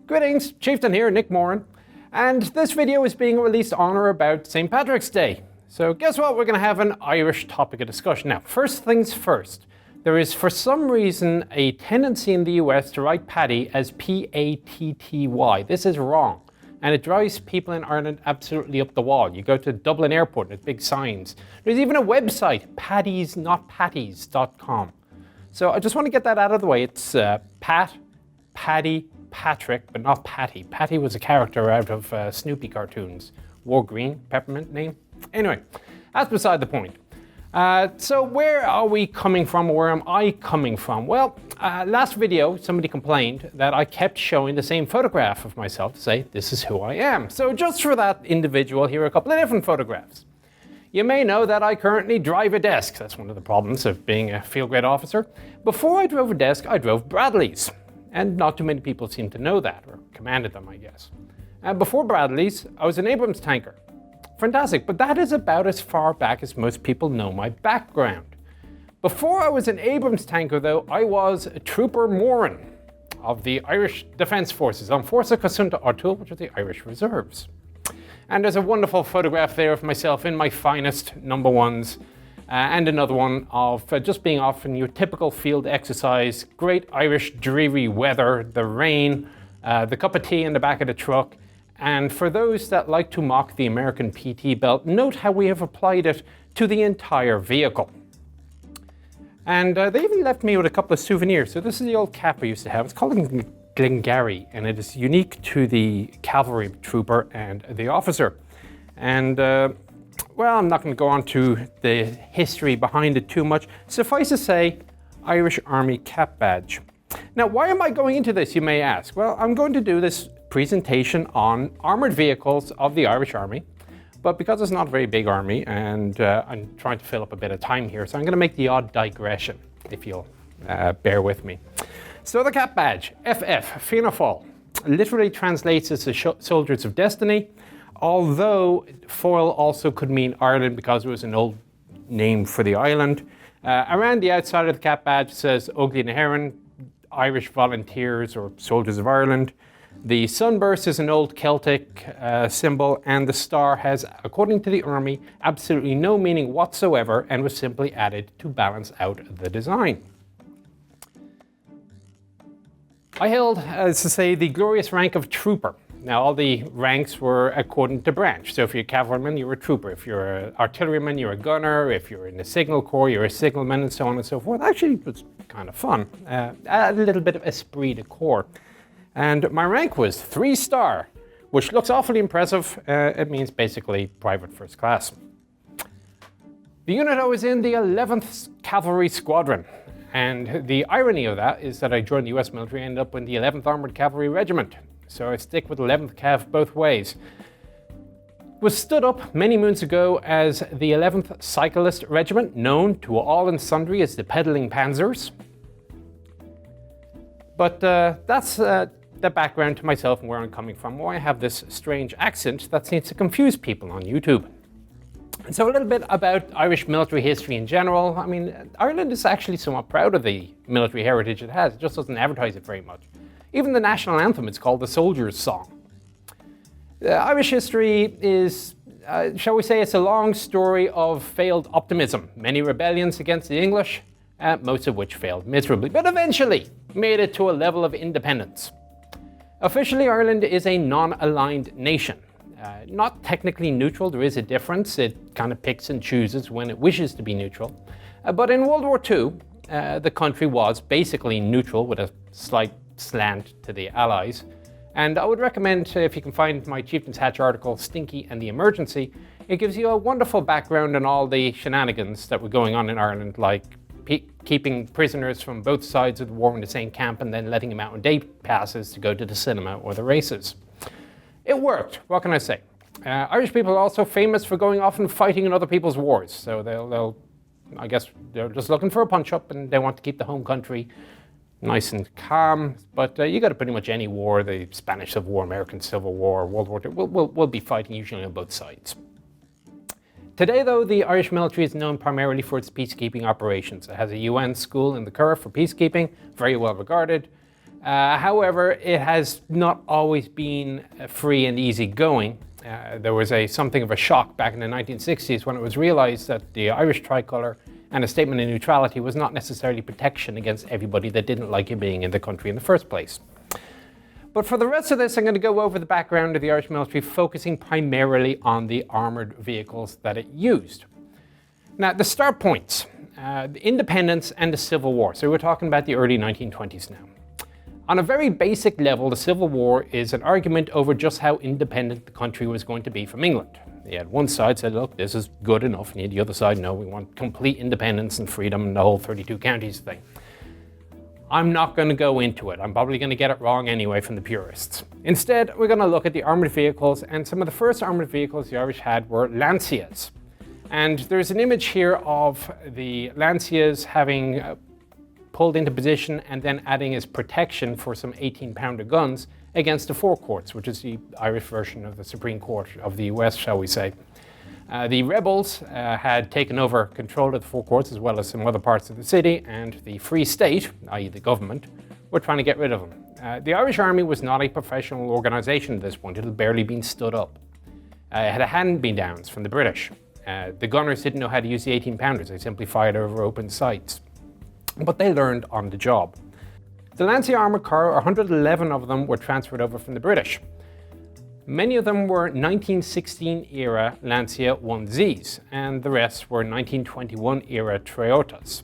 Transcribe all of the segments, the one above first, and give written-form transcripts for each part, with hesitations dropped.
Greetings, Chieftain here, Nick Moran, and this video is being released on or about St. Patrick's Day. So guess what, we're going to have an Irish topic of discussion. Now, first things first, there is for some reason a tendency in the US to write Paddy as P-A-T-T-Y. This is wrong, and it drives people in Ireland absolutely up the wall. You go to Dublin Airport, there's big signs. There's even a website, paddiesnotpatties.com. So I just want to get that out of the way. It's Pat, Paddy, Patrick, but not Patty. Patty was a character out of Snoopy cartoons. Wore green, peppermint name. Anyway, that's beside the point. So where are we coming from, or where am I coming from? Well, last video, somebody complained that I kept showing the same photograph of myself to say, this is who I am. So just for that individual, here are a couple of different photographs. You may know that I currently drive a desk. That's one of the problems of being a field grade officer. Before I drove a desk, I drove Bradleys. And not too many people seem to know that, or commanded them, I guess. Before Bradleys, I was an Abrams tanker. Fantastic, but that is about as far back as most people know my background. Before I was an Abrams tanker, though, I was a Trooper Moran of the Irish Defence Forces on Forza Cossunta O'Toole, which are the Irish Reserves. And there's a wonderful photograph there of myself in my finest number ones, and another one of just being off in your typical field exercise, great Irish dreary weather, the rain, the cup of tea in the back of the truck. And for those that like to mock the American PT belt, note how we have applied it to the entire vehicle. And they even left me with a couple of souvenirs. So this is the old cap I used to have. It's called a Glengarry, and it is unique to the cavalry trooper and the officer. And well, I'm not going to go on to the history behind it too much. Suffice to say, Irish Army cap badge. Now, why am I going into this, you may ask? Well, I'm going to do this presentation on armoured vehicles of the Irish Army, but because it's not a very big army, and I'm trying to fill up a bit of time here, so I'm going to make the odd digression, if you'll bear with me. So the cap badge, FF, Fianna Fáil, literally translates as the Soldiers of Destiny, although foil also could mean Ireland because it was an old name for the island. Around the outside of the cap badge says Ugly na Heron, Irish Volunteers or Soldiers of Ireland. The sunburst is an old Celtic symbol, and the star has, according to the army, absolutely no meaning whatsoever and was simply added to balance out the design. I held, as to say, the glorious rank of trooper. Now, all the ranks were according to branch. So if you're a cavalryman, you're a trooper. If you're an artilleryman, you're a gunner. If you're in the signal corps, you're a signalman, and so on and so forth. Actually, it was kind of fun. A little bit of esprit de corps. And my rank was 3-star, which looks awfully impressive. It means basically private first class. The unit I was in, the 11th Cavalry Squadron. And the irony of that is that I joined the US military and ended up in the 11th Armoured Cavalry Regiment. So I stick with 11th Cav both ways. Was stood up many moons ago as the 11th Cyclist Regiment, known to all and sundry as the Peddling Panzers. But that's the background to myself and where I'm coming from, why I have this strange accent that seems to confuse people on YouTube. So a little bit about Irish military history in general. I mean, Ireland is actually somewhat proud of the military heritage it has. It just doesn't advertise it very much. Even the national anthem, it's called the Soldier's Song. Irish history is, shall we say, it's a long story of failed optimism. Many rebellions against the English, most of which failed miserably, but eventually made it to a level of independence. Officially, Ireland is a non-aligned nation. Not technically neutral, there is a difference. It kind of picks and chooses when it wishes to be neutral. But in World War II, the country was basically neutral with a slight slant to the Allies. And I would recommend, if you can find my Chieftain's Hatch article, Stinky and the Emergency, it gives you a wonderful background on all the shenanigans that were going on in Ireland, like keeping prisoners from both sides of the war in the same camp and then letting them out on day passes to go to the cinema or the races. It worked, what can I say? Irish people are also famous for going off and fighting in other people's wars. So I guess they're just looking for a punch-up and they want to keep the home country nice and calm. But you go to pretty much any war, the Spanish Civil War, American Civil War, World War II, we'll be fighting usually on both sides. Today, though, the Irish military is known primarily for its peacekeeping operations. It has a UN school in the Curragh for peacekeeping, very well regarded. However, it has not always been free and easy going. There was something of a shock back in the 1960s when it was realized that the Irish tricolour and a statement of neutrality was not necessarily protection against everybody that didn't like you being in the country in the first place. But for the rest of this, I'm going to go over the background of the Irish military, focusing primarily on the armoured vehicles that it used. Now, the start points, the independence and the Civil War. So we're talking about the early 1920s now. On a very basic level, the Civil War is an argument over just how independent the country was going to be from England. You had one side said, look, this is good enough, and you had the other side, no, we want complete independence and freedom and the whole 32 counties thing. I'm not going to go into it. I'm probably going to get it wrong anyway from the purists. Instead, we're going to look at the armoured vehicles, and some of the first armoured vehicles the Irish had were lancias. And there's an image here of the lancias having pulled into position and then adding as protection for some 18-pounder guns against the forecourts, which is the Irish version of the Supreme Court of the US, shall we say. The rebels had taken over control of the forecourts as well as some other parts of the city, and the Free State, i.e. the government, were trying to get rid of them. The Irish Army was not a professional organisation at this point. It had barely been stood up. It had hand-me-downs from the British. The gunners didn't know how to use the 18-pounders. They simply fired over open sights. But they learned on the job. The Lancia armoured car, 111 of them, were transferred over from the British. Many of them were 1916 era Lancia 1Zs, and the rest were 1921 era Toyotas.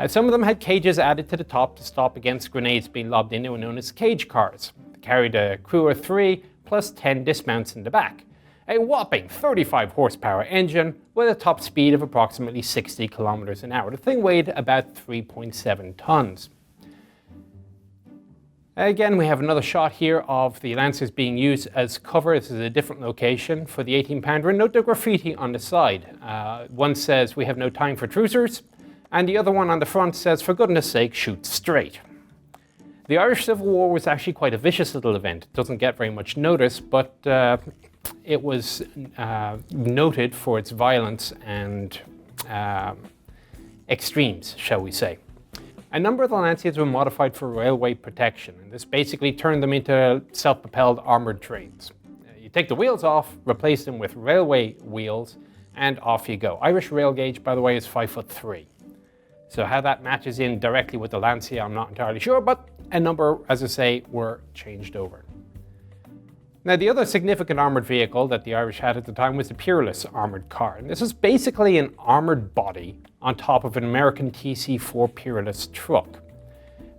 Some of them had cages added to the top to stop against grenades being lobbed in. They were known as cage cars. They carried a crew of 3 plus 10 dismounts in the back. A whopping 35 horsepower engine with a top speed of approximately 60 kilometers an hour. The thing weighed about 3.7 tons. Again, we have another shot here of the Lancers being used as cover. This is a different location for the 18-pounder. And note the graffiti on the side. One says, "We have no time for trucers," and the other one on the front says, "For goodness sake, shoot straight." The Irish Civil War was actually quite a vicious little event. It doesn't get very much notice, but it was noted for its violence and extremes, shall we say. A number of the Lancias were modified for railway protection, and this basically turned them into self-propelled armoured trains. You take the wheels off, replace them with railway wheels, and off you go. Irish rail gauge, by the way, is 5'3". So how that matches in directly with the Lancia, I'm not entirely sure, but a number, as I say, were changed over. Now, the other significant armoured vehicle that the Irish had at the time was the Peerless armoured car. And this is basically an armoured body on top of an American TC4 Peerless truck.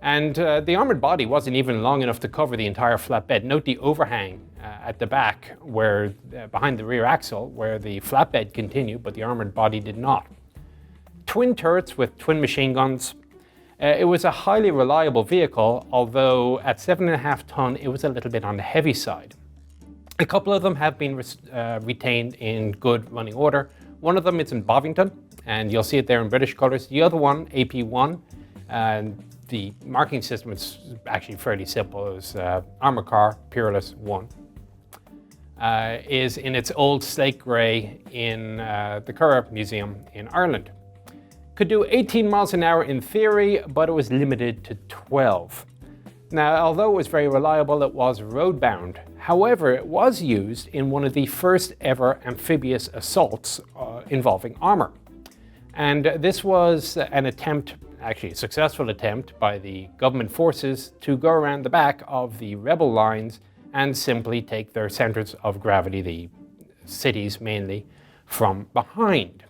And the armoured body wasn't even long enough to cover the entire flatbed. Note the overhang at the back, where behind the rear axle, where the flatbed continued, but the armoured body did not. Twin turrets with twin machine guns. It was a highly reliable vehicle, although at 7.5 ton, it was a little bit on the heavy side. A couple of them have been retained in good running order. One of them is in Bovington, and you'll see it there in British colours. The other one, AP1, and the marking system is actually fairly simple. It was Armour Car Peerless 1. Is in its old slate grey in the Curragh Museum in Ireland. Could do 18 miles an hour in theory, but it was limited to 12. Now, although it was very reliable, it was road-bound. However, it was used in one of the first ever amphibious assaults involving armour. And this was an attempt, actually a successful attempt, by the government forces to go around the back of the rebel lines and simply take their centres of gravity, the cities mainly, from behind.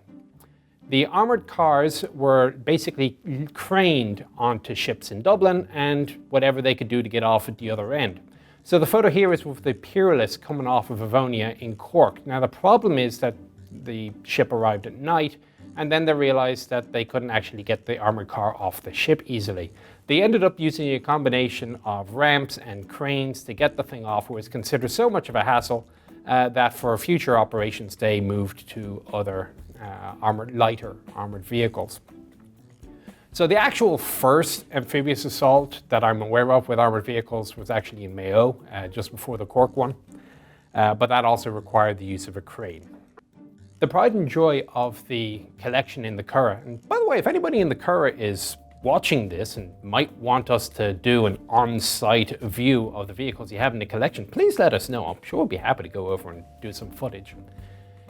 The armoured cars were basically craned onto ships in Dublin and whatever they could do to get off at the other end. So the photo here is with the Peerless coming off of Avonia in Cork. Now the problem is that the ship arrived at night and then they realised that they couldn't actually get the armoured car off the ship easily. They ended up using a combination of ramps and cranes to get the thing off. It was considered so much of a hassle that for future operations they moved to other lighter armoured vehicles. So the actual first amphibious assault that I'm aware of with armoured vehicles was actually in Mayo, just before the Cork one, but that also required the use of a crane. The pride and joy of the collection in the Curragh, and by the way, if anybody in the Curragh is watching this and might want us to do an on-site view of the vehicles you have in the collection, please let us know. I'm sure we'll be happy to go over and do some footage.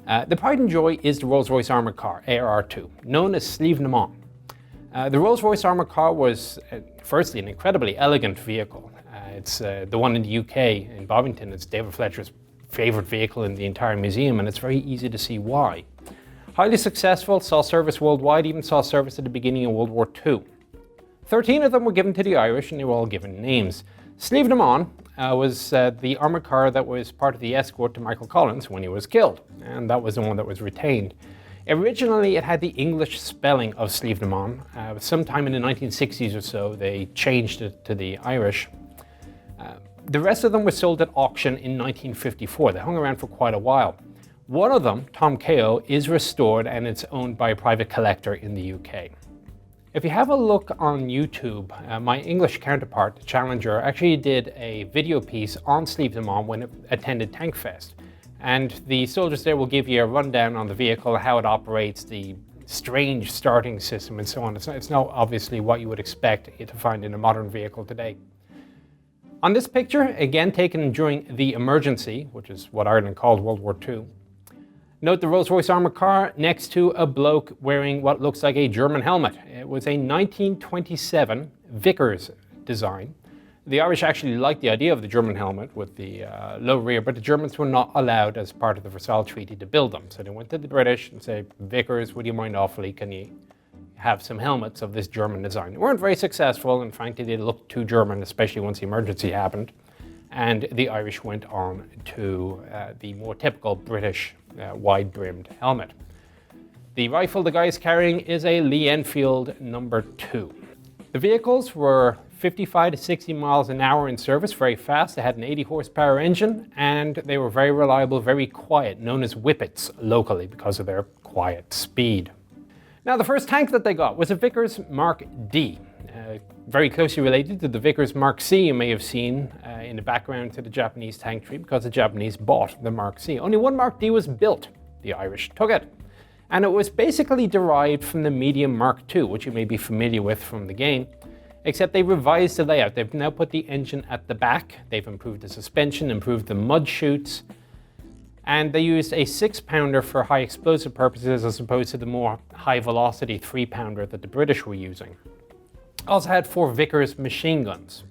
The pride and joy is the Rolls-Royce armoured car, ARR2, known as Slieve na Mon. The Rolls-Royce armoured car was, firstly, an incredibly elegant vehicle. It's the one in the UK, in Bovington. It's David Fletcher's favourite vehicle in the entire museum, and it's very easy to see why. Highly successful, saw service worldwide, even saw service at the beginning of World War II. 13 of them were given to the Irish, and they were all given names. Slieve na Mon was the armoured car that was part of the escort to Michael Collins when he was killed, and that was the one that was retained. Originally, it had the English spelling of Slieve na Mon. Sometime in the 1960s or so, they changed it to the Irish. The rest of them were sold at auction in 1954. They hung around for quite a while. One of them, Tom Kao, is restored and it's owned by a private collector in the UK. If you have a look on YouTube, my English counterpart, the Challenger, actually did a video piece on Slieve na Mon when it attended Tank Fest. And the soldiers there will give you a rundown on the vehicle, how it operates, the strange starting system and so on. It's not obviously what you would expect to find in a modern vehicle today. On this picture, again taken during the emergency, which is what Ireland called World War II, note the Rolls-Royce armoured car next to a bloke wearing what looks like a German helmet. It was a 1927 Vickers design. The Irish actually liked the idea of the German helmet with the low rear, but the Germans were not allowed as part of the Versailles Treaty to build them. So they went to the British and said, Vickers, would you mind awfully, can you have some helmets of this German design? They weren't very successful, and frankly they looked too German, especially once the emergency happened. And the Irish went on to the more typical British wide-brimmed helmet. The rifle the guy is carrying is a Lee Enfield number 2. The vehicles were 55 to 60 miles an hour in service, very fast. They had an 80 horsepower engine, and they were very reliable, very quiet, known as whippets locally because of their quiet speed. Now, the first tank that they got was a Vickers Mark D, very closely related to the Vickers Mark C you may have seen in the background to the Japanese tank tree, because the Japanese bought the Mark C. Only one Mark D was built. The Irish took it. And it was basically derived from the medium Mark II, which you may be familiar with from the game, except they revised the layout. They've now put the engine at the back. They've improved the suspension, improved the mud chutes, and they used a 6-pounder for high explosive purposes as opposed to the more high velocity 3-pounder that the British were using. Also had 4 Vickers machine guns.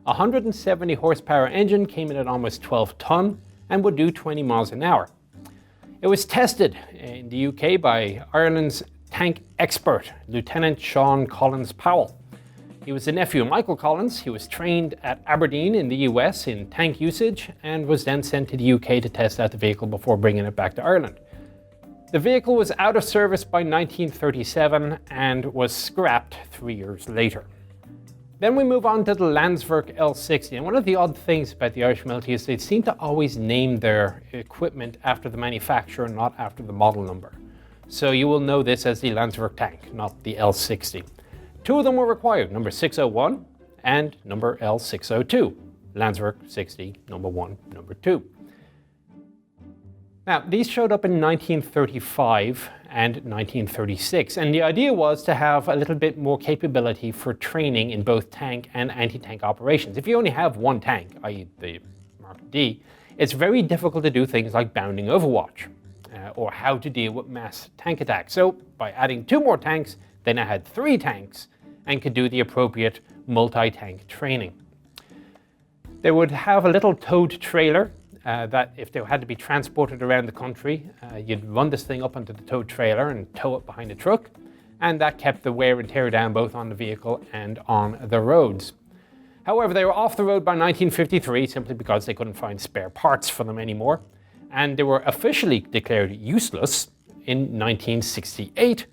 A 170 horsepower engine came in at almost 12 ton and would do 20 miles an hour. It was tested in the UK by Ireland's tank expert, Lieutenant Sean Collins Powell. He was the nephew of Michael Collins. He was trained at Aberdeen in the US in tank usage and was then sent to the UK to test out the vehicle before bringing it back to Ireland. The vehicle was out of service by 1937 and was scrapped 3 years later. Then we move on to the Landsverk L60. And one of the odd things about the Irish military is they seem to always name their equipment after the manufacturer, not after the model number. So you will know this as the Landsverk tank, not the L60. 2 of them were required, number 601 and number L602. Landsverk 60, number 1, number 2. Now, these showed up in 1935 and 1936, and the idea was to have a little bit more capability for training in both tank and anti-tank operations. If you only have one tank, i.e. the Mark D, it's very difficult to do things like bounding overwatch, or how to deal with mass tank attacks. So, by adding 2 more tanks, they now had 3 tanks and could do the appropriate multi-tank training. They would have a little towed trailer that if they had to be transported around the country, you'd run this thing up onto the towed trailer and tow it behind a truck, and that kept the wear and tear down both on the vehicle and on the roads. However, they were off the road by 1953 simply because they couldn't find spare parts for them anymore, and they were officially declared useless in 1968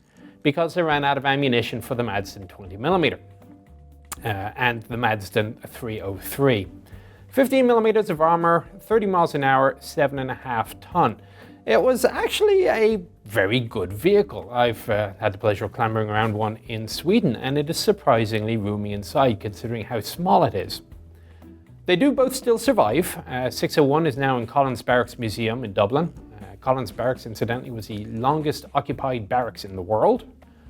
because they ran out of ammunition for the Madston 20mm and the Madston 303. 15 millimeters of armor, 30 miles an hour, 7.5 ton. It was actually a very good vehicle. I've had the pleasure of clambering around one in Sweden, and it is surprisingly roomy inside considering how small it is. They do both still survive. 601 is now in Collins Barracks Museum in Dublin. Collins Barracks, incidentally, was the longest occupied barracks in the world,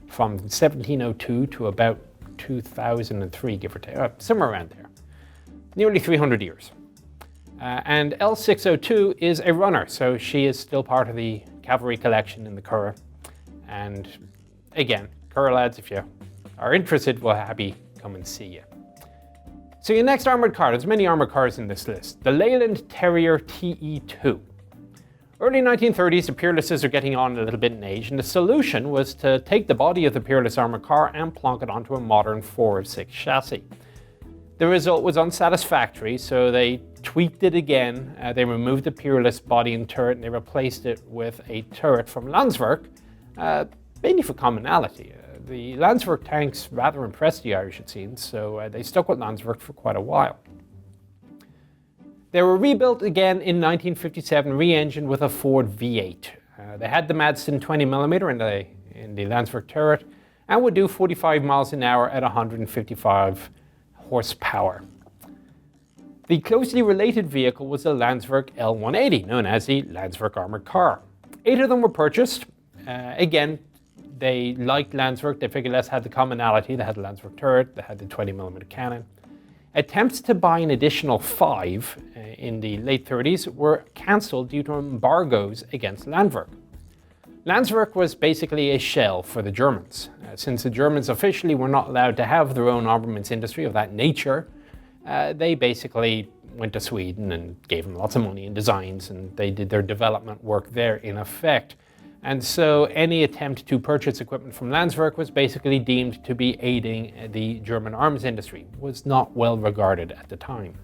from 1702 to about 2003, give or take, somewhere around there. Nearly 300 years. And L602 is a runner, so she is still part of the cavalry collection in the Curragh. And again, Curragh lads, if you are interested, we'll happy come and see you. So your next armoured car, there's many armoured cars in this list. The Leyland Terrier TE2. Early 1930s, the Peerlesses are getting on a little bit in age, and the solution was to take the body of the Peerless armoured car and plonk it onto a modern 4/6 chassis. The result was unsatisfactory, so they tweaked it again. They removed the Peerless body and turret, and they replaced it with a turret from Landsverk, mainly for commonality. The Landsverk tanks rather impressed the Irish, it seems, so they stuck with Landsverk for quite a while. They were rebuilt again in 1957, re-engined with a Ford V8. They had the Madston 20mm in the Landsverk turret, and would do 45 miles an hour at 155 horsepower. The closely related vehicle was the Landsverk L180, known as the Landsverk armoured car. 8 of them were purchased. Again, they liked Landsverk. They figured less had the commonality. They had the Landsverk turret, they had the 20mm cannon. Attempts to buy an additional 5 in the late 30s were cancelled due to embargoes against Landsverk. Landsverk was basically a shell for the Germans. Since the Germans officially were not allowed to have their own armaments industry of that nature, they basically went to Sweden and gave them lots of money and designs, and they did their development work there in effect. And so any attempt to purchase equipment from Landsverk was basically deemed to be aiding the German arms industry. It was not well regarded at the time.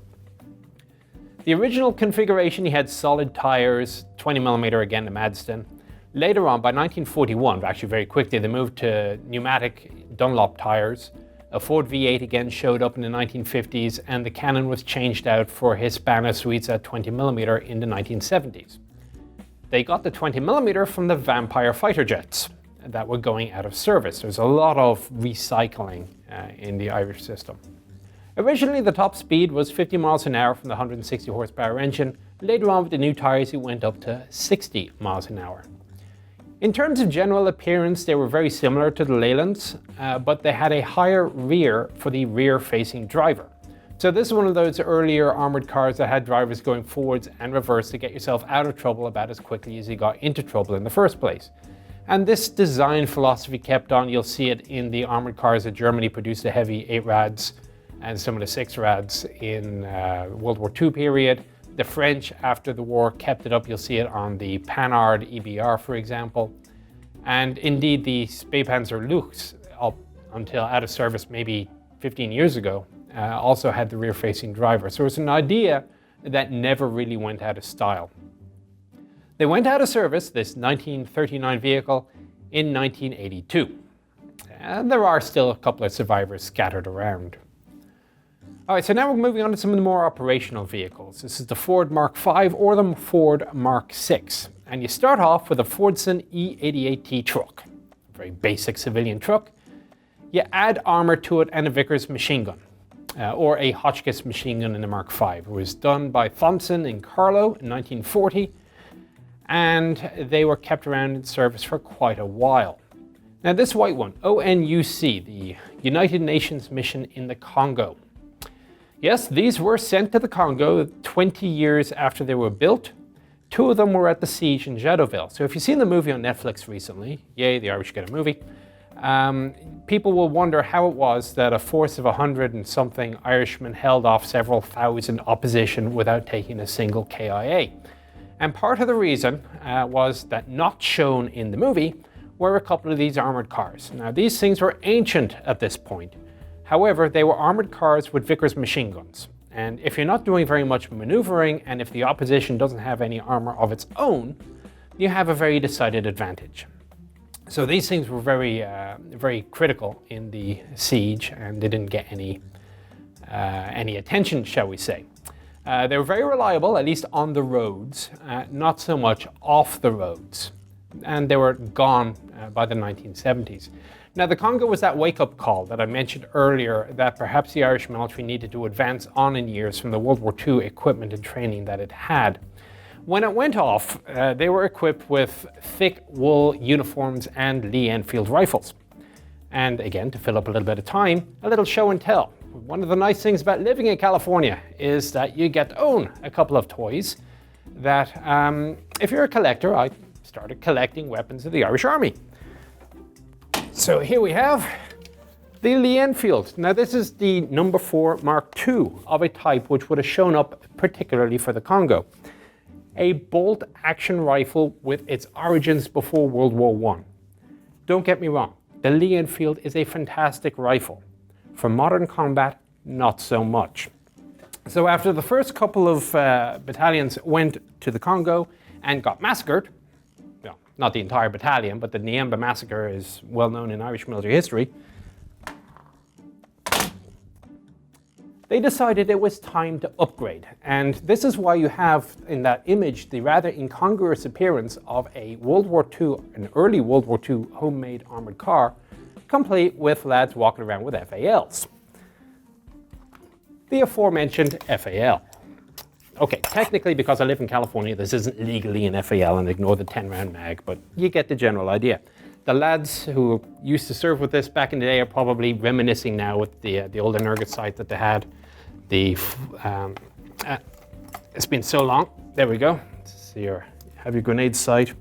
The original configuration, he had solid tires, 20mm again, the Madston. Later on, by 1941, actually very quickly, they moved to pneumatic Dunlop tires. A Ford V8 again showed up in the 1950s, and the cannon was changed out for Hispano Suiza 20mm in the 1970s. They got the 20mm from the Vampire fighter jets that were going out of service. There's a lot of recycling in the Irish system. Originally, the top speed was 50 miles an hour from the 160 horsepower engine. Later on, with the new tires, it went up to 60 miles an hour. In terms of general appearance, they were very similar to the Leylands, but they had a higher rear for the rear-facing driver. So this is one of those earlier armoured cars that had drivers going forwards and reverse to get yourself out of trouble about as quickly as you got into trouble in the first place. And this design philosophy kept on. You'll see it in the armoured cars that Germany produced, the heavy 8 Rads and some of the 6 Rads in World War II period. The French, after the war, kept it up. You'll see it on the Panhard EBR, for example. And indeed, the Spähpanzer Luchs, up until out of service maybe 15 years ago, also had the rear-facing driver. So it's an idea that never really went out of style. They went out of service, this 1939 vehicle, in 1982. And there are still a couple of survivors scattered around. All right, so now we're moving on to some of the more operational vehicles. This is the Ford Mark V or the Ford Mark VI. And you start off with a Fordson E88T truck, a very basic civilian truck. You add armor to it and a Vickers machine gun, or a Hotchkiss machine gun in the Mark V. It was done by Thompson in Carlow in 1940, and they were kept around in service for quite a while. Now this white one, ONUC, the United Nations Mission in the Congo. Yes, these were sent to the Congo 20 years after they were built. 2 of them were at the siege in Jadoville. So if you've seen the movie on Netflix recently, yay, the Irish get a movie, people will wonder how it was that a force of 100 and something Irishmen held off several thousand opposition without taking a single KIA. And part of the reason was that not shown in the movie were a couple of these armoured cars. Now these things were ancient at this point. However, they were armoured cars with Vickers machine guns. And if you're not doing very much maneuvering, and if the opposition doesn't have any armour of its own, you have a very decided advantage. So these things were very, very critical in the siege, and they didn't get any attention, shall we say. They were very reliable, at least on the roads, not so much off the roads. And they were gone by the 1970s. Now, the Congo was that wake-up call that I mentioned earlier, that perhaps the Irish military needed to advance on in years from the World War II equipment and training that it had. When it went off, they were equipped with thick wool uniforms and Lee Enfield rifles. And again, to fill up a little bit of time, a little show and tell. One of the nice things about living in California is that you get to own a couple of toys that, if you're a collector, I started collecting weapons of the Irish Army. So here we have the Lee Enfield. Now this is the number 4 Mark II of a type which would have shown up particularly for the Congo. A bolt action rifle with its origins before World War I. Don't get me wrong, the Lee Enfield is a fantastic rifle. For modern combat, not so much. So after the first couple of battalions went to the Congo and got massacred, well, not the entire battalion, but the Niemba massacre is well known in Irish military history, they decided it was time to upgrade. And this is why you have in that image the rather incongruous appearance of a World War II, an early World War II homemade armoured car, complete with lads walking around with FALs. The aforementioned FAL. Okay, technically because I live in California, this isn't legally an FAL and ignore the 10-round mag, but you get the general idea. The lads who used to serve with this back in the day are probably reminiscing now with the old Energet sight that they had. It's been so long. There we go. So you have your grenade sight.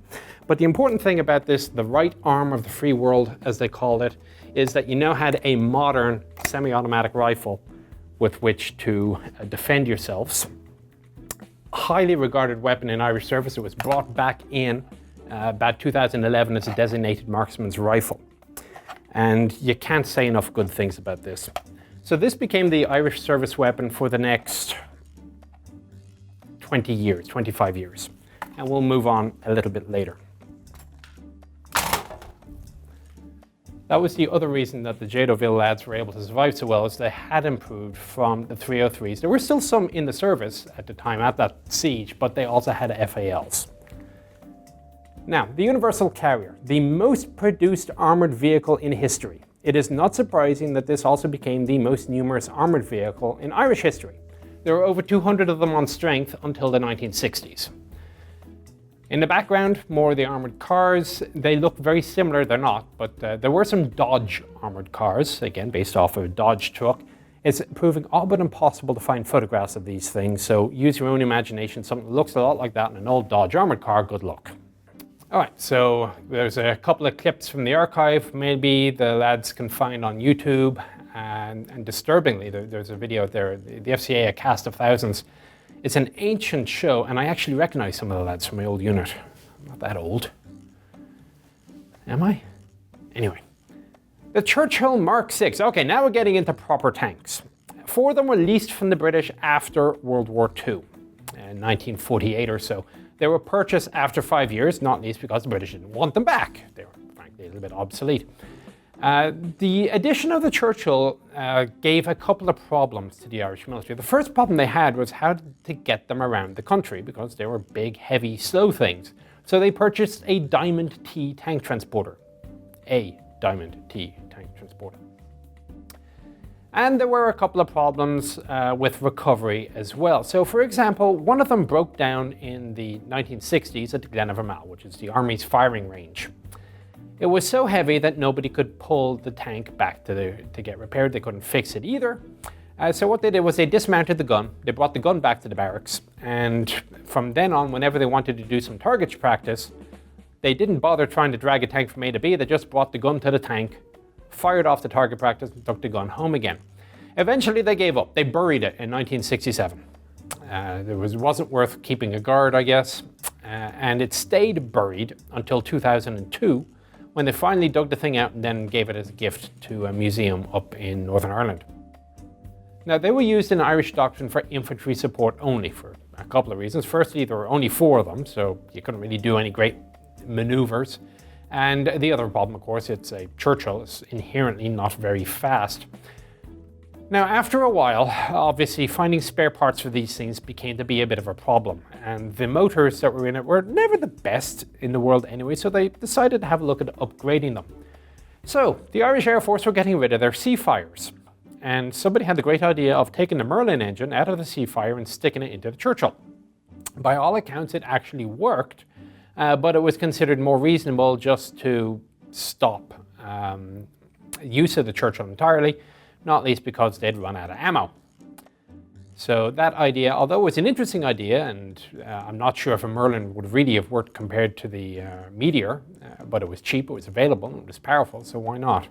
But the important thing about this, the right arm of the free world, as they called it, is that you now had a modern semi-automatic rifle with which to defend yourselves. Highly regarded weapon in Irish service. It was brought back in about 2011 as a designated marksman's rifle. And you can't say enough good things about this. So this became the Irish service weapon for the next 20 years, 25 years. And we'll move on a little bit later. That was the other reason that the Jadoville lads were able to survive so well, is they had improved from the 303s. There were still some in the service at the time at that siege, but they also had FALs. Now, the Universal Carrier, the most produced armoured vehicle in history. It is not surprising that this also became the most numerous armoured vehicle in Irish history. There were over 200 of them on strength until the 1960s. In the background, more of the armoured cars. They look very similar, they're not, but there were some Dodge armoured cars, again based off of a Dodge truck. It's proving all but impossible to find photographs of these things, so use your own imagination. Something that looks a lot like that in an old Dodge armoured car, good luck. All right, so there's a couple of clips from the archive. Maybe the lads can find on YouTube, and disturbingly, there's a video out there, the FCA, A Cast of Thousands. It's an ancient show, and I actually recognize some of the lads from my old unit. I'm not that old. Am I? Anyway. The Churchill Mark VI. Okay, now we're getting into proper tanks. 4 of them were leased from the British after World War II, in 1948 or so. They were purchased after 5 years, not least because the British didn't want them back. They were frankly a little bit obsolete. The addition of the Churchill gave a couple of problems to the Irish military. The first problem they had was how to get them around the country, because they were big, heavy, slow things. So they purchased a Diamond T tank transporter. A Diamond T tank transporter. And there were a couple of problems with recovery as well. So for example, one of them broke down in the 1960s at Glenavermell, which is the Army's firing range. It was so heavy that nobody could pull the tank back to get repaired. They couldn't fix it either. So what they did was they dismounted the gun. They brought the gun back to the barracks. And from then on, whenever they wanted to do some targets practice, they didn't bother trying to drag a tank from A to B. They just brought the gun to the tank, fired off the target practice, and took the gun home again. Eventually they gave up. They buried it in 1967. It wasn't worth keeping a guard, I guess. And it stayed buried until 2002, when they finally dug the thing out and then gave it as a gift to a museum up in Northern Ireland. Now, they were used in Irish doctrine for infantry support only for a couple of reasons. Firstly, there were only 4 of them, so you couldn't really do any great maneuvers. And the other problem, of course, it's a Churchill. It's inherently not very fast. Now, after a while, obviously, finding spare parts for these things became to be a bit of a problem. And the motors that were in it were never the best in the world anyway, so they decided to have a look at upgrading them. So, the Irish Air Force were getting rid of their Seafires. And somebody had the great idea of taking the Merlin engine out of the Seafire and sticking it into the Churchill. By all accounts, it actually worked, but it was considered more reasonable just to stop use of the Churchill entirely, not least because they'd run out of ammo. So that idea, although it was an interesting idea, and I'm not sure if a Merlin would really have worked compared to the Meteor, but it was cheap, it was available, and it was powerful, so why not?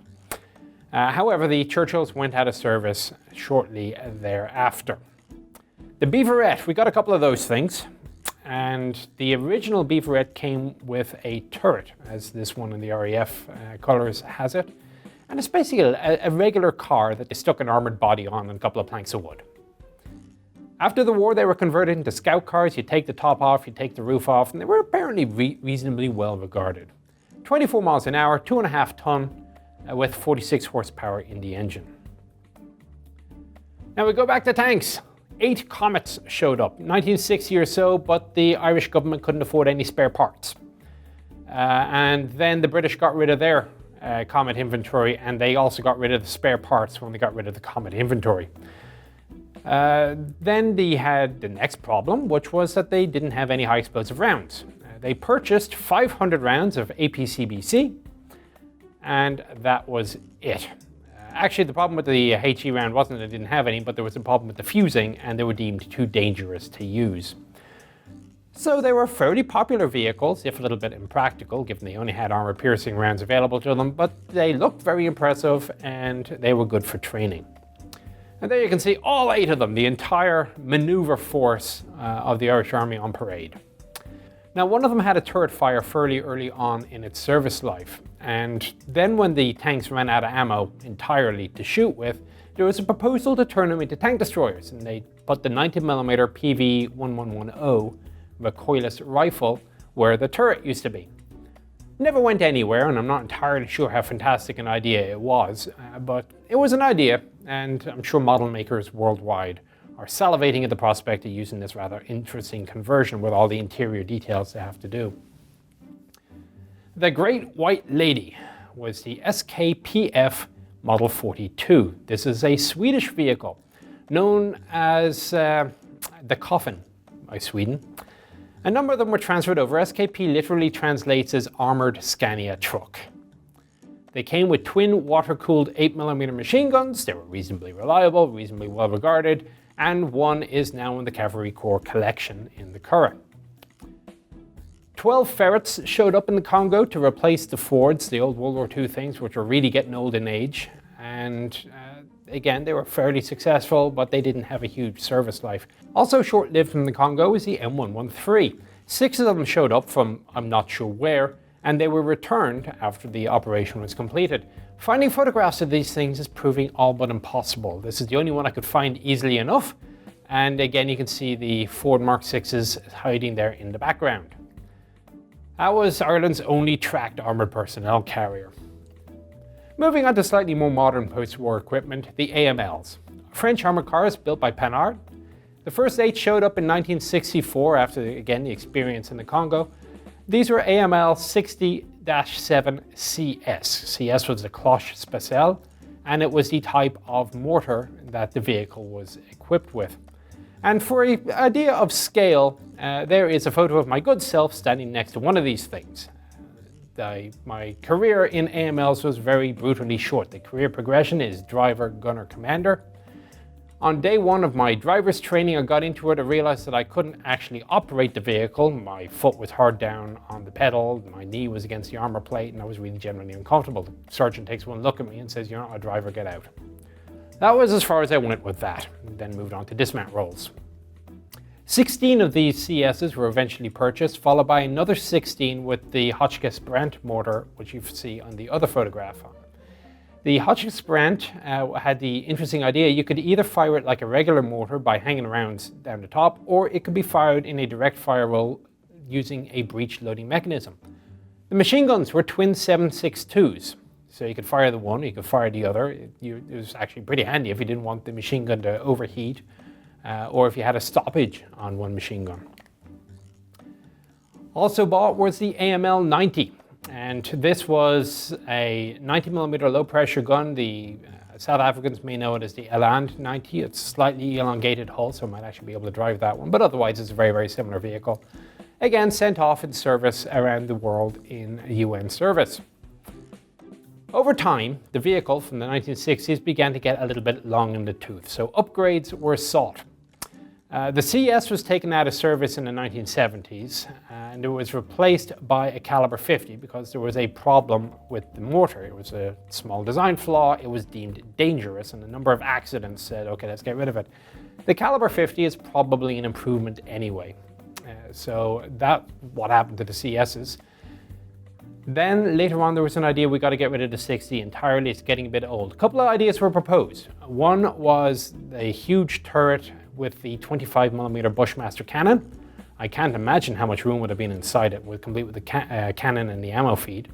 However, the Churchills went out of service shortly thereafter. The Beaverette, we got a couple of those things, and the original Beaverette came with a turret, as this one in the RAF colours has it, and it's basically a regular car that they stuck an armoured body on and a couple of planks of wood. After the war, they were converted into scout cars. You take the top off, you take the roof off, and they were apparently reasonably well regarded. 24 miles an hour, 2.5 ton, with 46 horsepower in the engine. Now we go back to tanks. 8 Comets showed up, 1960 or so, but the Irish government couldn't afford any spare parts. And then the British got rid of their Comet inventory, and they also got rid of the spare parts when they got rid of the Comet inventory. Then they had the next problem, which was that they didn't have any high explosive rounds. They purchased 500 rounds of APCBC, and that was it. Actually, the problem with the HE round wasn't that they didn't have any, but there was a problem with the fusing, and they were deemed too dangerous to use. So they were fairly popular vehicles, if a little bit impractical, given they only had armor-piercing rounds available to them, but they looked very impressive, and they were good for training. And there you can see all 8 of them, the entire maneuver force of the Irish Army on parade. Now, one of them had a turret fire fairly early on in its service life, and then when the tanks ran out of ammo entirely to shoot with, there was a proposal to turn them into tank destroyers, and they put the 90mm PV-1110 recoilless rifle where the turret used to be. Never went anywhere, and I'm not entirely sure how fantastic an idea it was, but it was an idea, and I'm sure model makers worldwide are salivating at the prospect of using this rather interesting conversion with all the interior details they have to do. The Great White Lady was the SKPF Model 42. This is a Swedish vehicle known as the Coffin by Sweden. A number of them were transferred over. SKP literally translates as armoured Scania truck. They came with twin water-cooled 8mm machine guns. They were reasonably reliable, reasonably well regarded, and one is now in the Cavalry Corps collection in the Curragh. 12 ferrets showed up in the Congo to replace the Fords, the old World War II things, which were really getting old in age. And again, they were fairly successful, but they didn't have a huge service life. Also short-lived from the Congo is the M113. 6 of them showed up from I'm not sure where, and they were returned after the operation was completed. Finding photographs of these things is proving all but impossible. This is the only one I could find easily enough. And again, you can see the Ford Mark 6s hiding there in the background. That was Ireland's only tracked armoured personnel carrier. Moving on to slightly more modern post-war equipment, the AMLs. French armoured cars built by Panhard. The first 8 showed up in 1964 after, again, the experience in the Congo. These were AML 60-7 CS. CS was the Cloche Spéciale, and it was the type of mortar that the vehicle was equipped with. And for an idea of scale, there is a photo of my good self standing next to one of these things. My career in AMLs was very brutally short. The career progression is driver, gunner, commander. On day 1 of my driver's training, I got into it. I realized that I couldn't actually operate the vehicle. My foot was hard down on the pedal, my knee was against the armor plate, and I was really generally uncomfortable. The sergeant takes one look at me and says, "You're not a driver, get out." That was as far as I went with that, and then moved on to dismount roles. 16 of these CSs were eventually purchased, followed by another 16 with the Hotchkiss Brandt mortar, which you see on the other photograph. The Hotchkiss Brandt had the interesting idea you could either fire it like a regular mortar by hanging rounds down the top, or it could be fired in a direct fire roll using a breech loading mechanism. The machine guns were twin 7.62s, so you could fire the one, you could fire the other. It was actually pretty handy if you didn't want the machine gun to overheat, or if you had a stoppage on one machine gun. Also bought was the AML 90. And this was a 90mm low pressure gun. The South Africans may know it as the Eland 90. It's a slightly elongated hull, so I might actually be able to drive that one. But otherwise, it's a very, very similar vehicle. Again, sent off in service around the world in UN service. Over time, the vehicle from the 1960s began to get a little bit long in the tooth, so upgrades were sought. The CS was taken out of service in the 1970s and it was replaced by a caliber 50 because there was a problem with the mortar. It was a small design flaw, it was deemed dangerous, and a number of accidents said, okay, let's get rid of it. The caliber 50 is probably an improvement anyway. So that's what happened to the CSs. Then later on there was an idea we got to get rid of the 60 entirely, it's getting a bit old. A couple of ideas were proposed. One was a huge turret with the 25mm Bushmaster cannon. I can't imagine how much room would have been inside it, complete with the cannon and the ammo feed.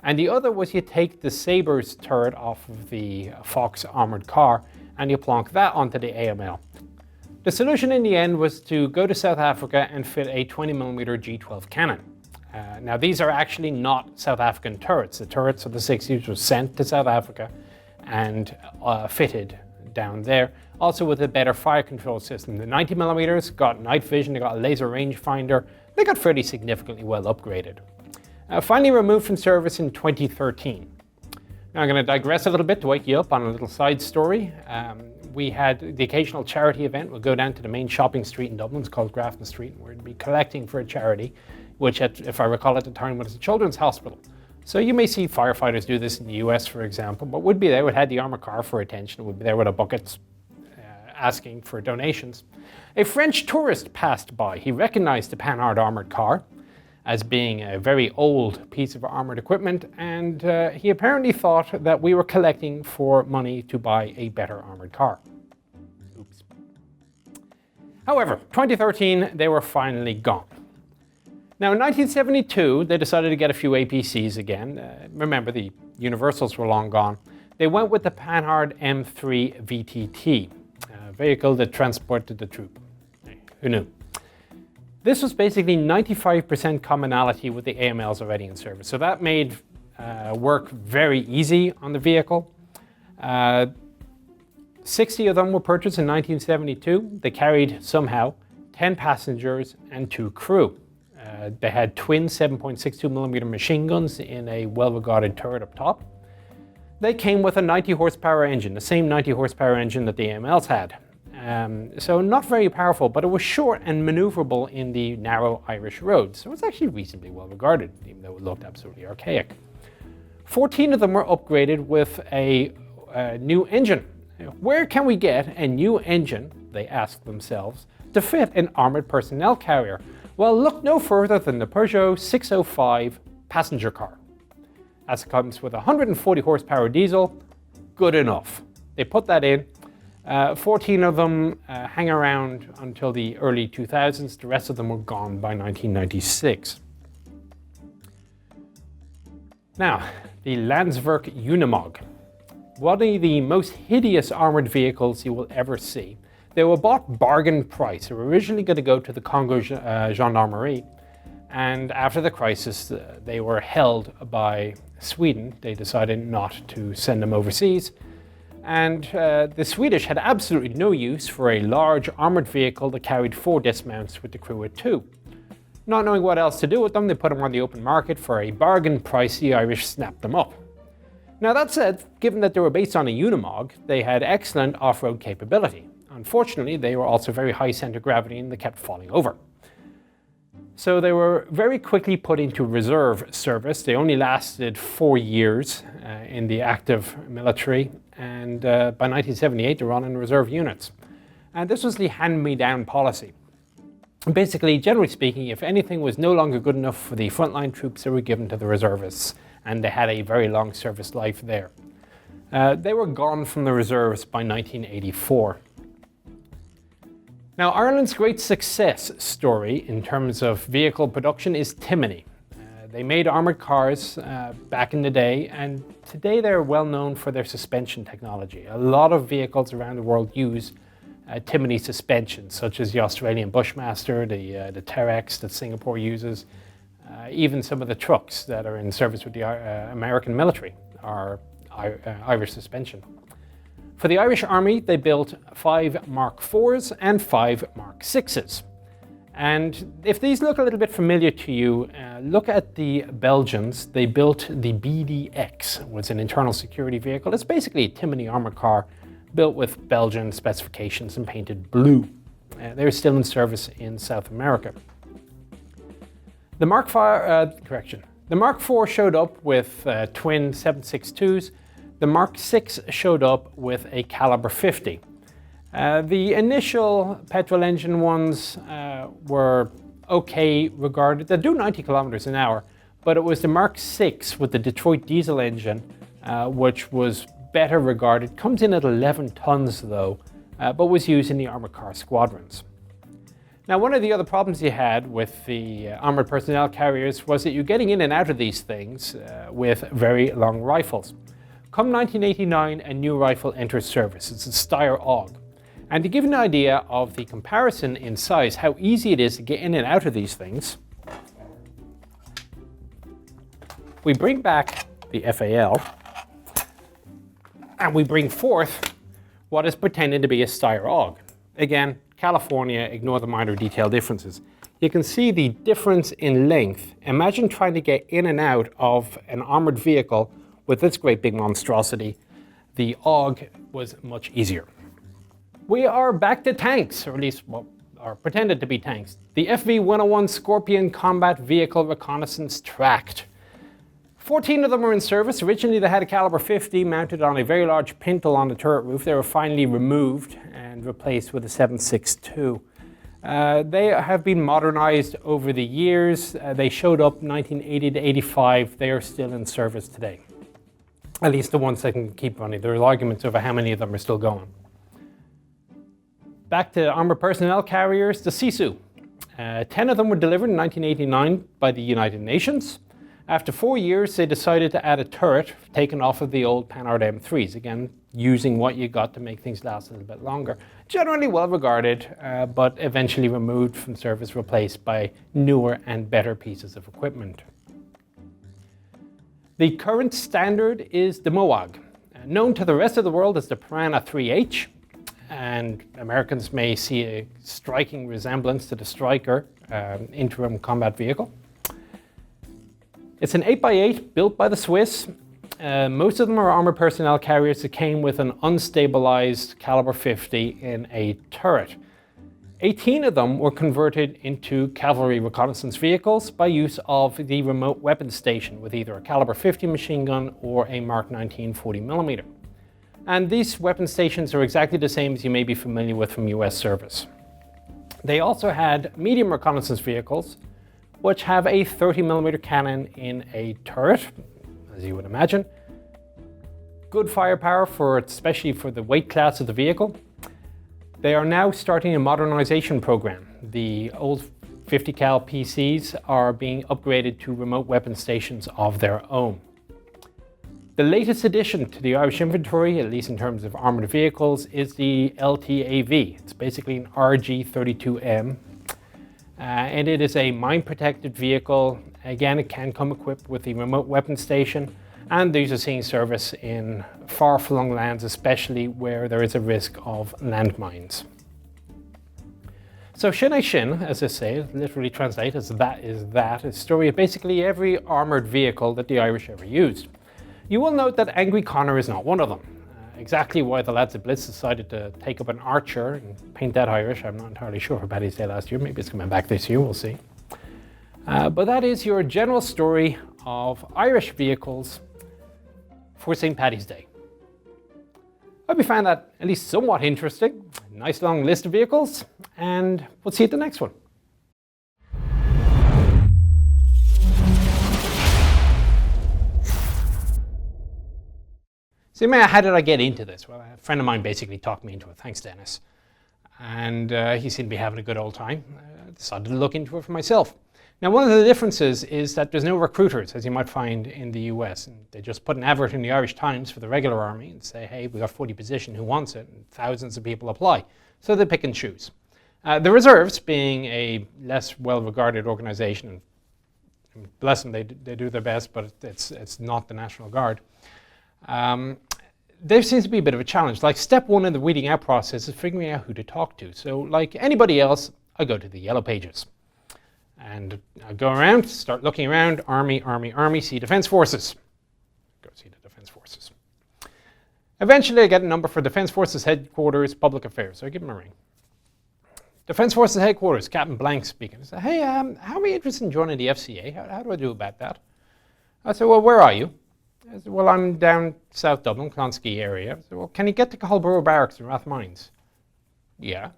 And the other was you take the Sabre's turret off of the Fox armoured car and you plonk that onto the AML. The solution in the end was to go to South Africa and fit a 20mm G12 cannon. Now these are actually not South African turrets. The turrets of the 60s were sent to South Africa and fitted down there, also with a better fire control system. The 90mm got night vision, they got a laser rangefinder, they got fairly significantly well upgraded. Finally removed from service in 2013. Now I'm going to digress a little bit to wake you up on a little side story. We had the occasional charity event. We'll go down to the main shopping street in Dublin, it's called Grafton Street, and we're going to be collecting for a charity, which if I recall at the time was a children's hospital. So you may see firefighters do this in the US, for example, but would be there, would have the armored car for attention, would be there with a bucket asking for donations. A French tourist passed by. He recognized the Panhard armored car as being a very old piece of armored equipment, and he apparently thought that we were collecting for money to buy a better armored car. Oops. However, 2013, they were finally gone. Now in 1972, they decided to get a few APCs again. Remember, the Universals were long gone. They went with the Panhard M3 VTT, a vehicle that transported the troop. Who knew? This was basically 95% commonality with the AMLs already in service. So that made work very easy on the vehicle. 60 of them were purchased in 1972. They carried somehow 10 passengers and 2 crew. They had twin 7.62mm machine guns in a well-regarded turret up top. They came with a 90 horsepower engine, the same 90 horsepower engine that the AMLs had. So not very powerful, but it was short and maneuverable in the narrow Irish roads. So it was actually reasonably well regarded, even though it looked absolutely archaic. 14 of them were upgraded with a new engine. Where can we get a new engine, they asked themselves, to fit an armoured personnel carrier? Well, look no further than the Peugeot 605 passenger car. As it comes with 140 horsepower diesel, good enough. They put that in. 14 of them hang around until the early 2000s. The rest of them were gone by 1996. Now, the Landswerk Unimog. One of the most hideous armoured vehicles you will ever see. They were bought bargain price. They were originally going to go to the Congo Gendarmerie, and after the crisis, they were held by Sweden. They decided not to send them overseas, and the Swedish had absolutely no use for a large armoured vehicle that carried 4 dismounts with the crew of 2. Not knowing what else to do with them, they put them on the open market for a bargain price. The Irish snapped them up. Now that said, given that they were based on a Unimog, they had excellent off-road capability. Unfortunately, they were also very high center of gravity and they kept falling over. So they were very quickly put into reserve service. They only lasted 4 years in the active military, and by 1978 they were on in reserve units. And this was the hand-me-down policy. Basically, generally speaking, if anything was no longer good enough for the frontline troops, they were given to the reservists, and they had a very long service life there. They were gone from the reserves by 1984. Now, Ireland's great success story in terms of vehicle production is Timony. They made armoured cars back in the day, and today they're well known for their suspension technology. A lot of vehicles around the world use Timony suspension, such as the Australian Bushmaster, the Terex that Singapore uses, even some of the trucks that are in service with the American military are Irish suspension. For the Irish Army, they built 5 Mark IVs and 5 Mark VIs. And if these look a little bit familiar to you, look at the Belgians. They built the BDX, which was an internal security vehicle. It's basically a Timony armored car built with Belgian specifications and painted blue. They're still in service in South America. The Mark IV showed up with twin 7.62s. The Mark VI showed up with a caliber 50. The initial petrol engine ones were okay regarded. They do 90 kilometers an hour, but it was the Mark VI with the Detroit diesel engine, which was better regarded. Comes in at 11 tons though, but was used in the armored car squadrons. Now, one of the other problems you had with the armored personnel carriers was that you're getting in and out of these things with very long rifles. Come 1989, a new rifle enters service. It's a Steyr AUG. And to give you an idea of the comparison in size, how easy it is to get in and out of these things, we bring back the FAL and we bring forth what is pretending to be a Steyr AUG. Again, California, ignore the minor detail differences. You can see the difference in length. Imagine trying to get in and out of an armored vehicle with this great big monstrosity. The AUG was much easier. We are back to tanks, or at least, well, are pretended to be tanks. The FV-101 Scorpion Combat Vehicle Reconnaissance Tracked. 14 of them were in service. Originally they had a caliber 50 mounted on a very large pintle on the turret roof. They were finally removed and replaced with a 7.62. They have been modernized over the years. They showed up 1980 to 85. They are still in service today. At least the ones that can keep running. There are arguments over how many of them are still going. Back to armored personnel carriers, the Sisu. 10 of them were delivered in 1989 by the United Nations. After 4 years, they decided to add a turret taken off of the old Panhard M3s. Again, using what you got to make things last a little bit longer. Generally well regarded, but eventually removed from service, replaced by newer and better pieces of equipment. The current standard is the MOAG, known to the rest of the world as the Piranha 3H. And Americans may see a striking resemblance to the Stryker interim combat vehicle. It's an 8x8 built by the Swiss. Most of them are armored personnel carriers that came with an unstabilized caliber 50 in a turret. 18 of them were converted into cavalry reconnaissance vehicles by use of the remote weapon station with either a caliber 50 machine gun or a Mark 19 40mm. And these weapon stations are exactly the same as you may be familiar with from US service. They also had medium reconnaissance vehicles, which have a 30mm cannon in a turret, as you would imagine. Good firepower, especially for the weight class of the vehicle. They are now starting a modernization program. The old 50 cal PCs are being upgraded to remote weapon stations of their own. The latest addition to the Irish inventory, at least in terms of armoured vehicles, is the LTAV. It's basically an RG-32M, and it is a mine-protected vehicle. Again, it can come equipped with the remote weapon station, and these are seeing service in far-flung lands, especially where there is a risk of landmines. So Shinai Shin, as I say, literally translate as that is that, is a story of basically every armoured vehicle that the Irish ever used. You will note that Angry Connor is not one of them. Exactly why the lads at Blitz decided to take up an Archer and paint that Irish, I'm not entirely sure for Paddy's Day last year. Maybe it's coming back this year, we'll see. But that is your general story of Irish vehicles for St. Paddy's Day. I hope you found that at least somewhat interesting. Nice long list of vehicles, and we'll see you at the next one. So how did I get into this? Well, a friend of mine basically talked me into it. Thanks, Dennis. And he seemed to be having a good old time. I decided to look into it for myself. Now, one of the differences is that there's no recruiters, as you might find in the US. And they just put an advert in the Irish Times for the regular army and say, hey, we got 40 position, who wants it? And thousands of people apply. So they pick and choose. The reserves, being a less well-regarded organization, and bless them, they do their best, but it's not the National Guard. There seems to be a bit of a challenge. Like step one in the weeding out process is figuring out who to talk to. So like anybody else, I go to the yellow pages. And I go around, start looking around, army, see Defense Forces. Go see the Defense Forces. Eventually I get a number for Defense Forces Headquarters, Public Affairs. So I give him a ring. Defense Forces Headquarters, Captain Blank speaking. I said, hey, how are you interested in joining the FCA? How do I do about that? I said, well, where are you? I said, well, I'm down South Dublin, Clonskeagh area. I said, well, can you get to Colborough Barracks in Rathmines? Yeah.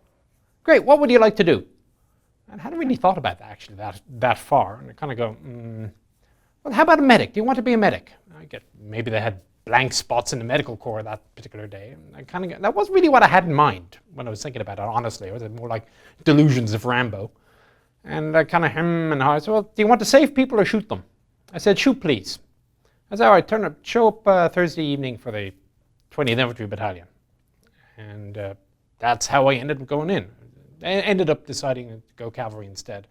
Great, what would you like to do? And I hadn't really thought about that, actually, that far. And I kind of go, well, how about a medic? Do you want to be a medic? Maybe they had blank spots in the medical corps that particular day. And I kind of that wasn't really what I had in mind when I was thinking about it, honestly. It was more like delusions of Rambo. And I kind of and I said, well, do you want to save people or shoot them? I said, shoot, please. I said, all right, show up Thursday evening for the 20th Infantry Battalion. And that's how I ended up going in. I ended up deciding to go cavalry instead.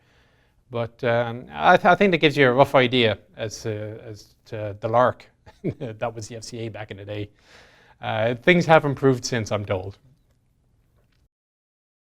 But I think that gives you a rough idea as to the lark. That was the FCA back in the day. Things have improved since, I'm told.